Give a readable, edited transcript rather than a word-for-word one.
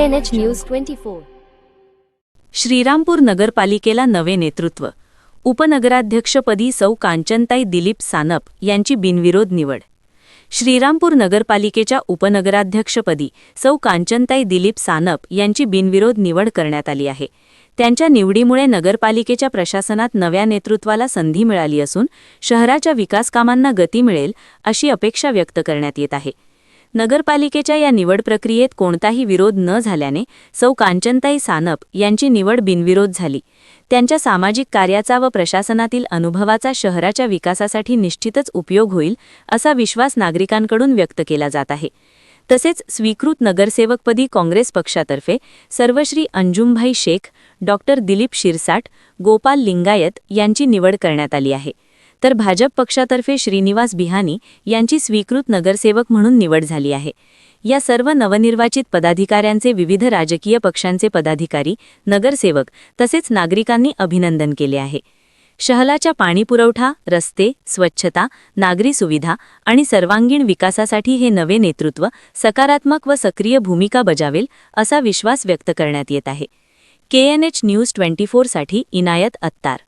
KNH news 24. Shrirampur नगरपालिकेला नवे नेतृत्व. उपनगराध्यक्षपदी सौ कांचनताई दिलीप सानप यांची बिनविरोध निवड. श्रीरामपूर नगरपालिकेच्या उपनगराध्यक्षपदी सौ कांचनताई दिलीप सानप यांची बिनविरोध निवड करण्यात आली आहे. त्यांच्या निवडीमुळे नगरपालिकेच्या प्रशासनात नव्या नेतृत्वाला संधी मिळाली असून शहराच्या विकासकामांना गती मिळेल अशी अपेक्षा व्यक्त करण्यात येत आहे. नगरपालिकेच्या या निवड प्रक्रियेत कोणताही विरोध न झाल्याने सौ कांचनताई सानप यांची निवड बिनविरोध झाली. त्यांच्या सामाजिक कार्याचा व प्रशासनातील अनुभवाचा शहराच्या विकासासाठी निश्चितच उपयोग होईल असा विश्वास नागरिकांकडून व्यक्त केला जात आहे. तसेच स्वीकृत नगरसेवकपदी काँग्रेस पक्षातर्फे सर्वश्री अंजुमभाई शेख, डॉक्टर दिलीप शिरसाट, गोपाल लिंगायत यांची निवड करण्यात आली आहे. तर भाजप पक्षातर्फे श्रीनिवास बिहानी यांची स्वीकृत नगरसेवक म्हणून निवड झाली आहे. या सर्व नवनिर्वाचित पदाधिकाऱ्यांचे विविध राजकीय पक्षांचे पदाधिकारी, नगरसेवक तसेच नागरिकांनी अभिनंदन केले आहे. शहराच्या पाणीपुरवठा, रस्ते, स्वच्छता, नागरी सुविधा आणि सर्वांगीण विकासासाठी हे नवे नेतृत्व सकारात्मक व सक्रिय भूमिका बजावेल असा विश्वास व्यक्त करण्यात येत आहे. KNH न्यूज 24 साठी इनायत अत्तार.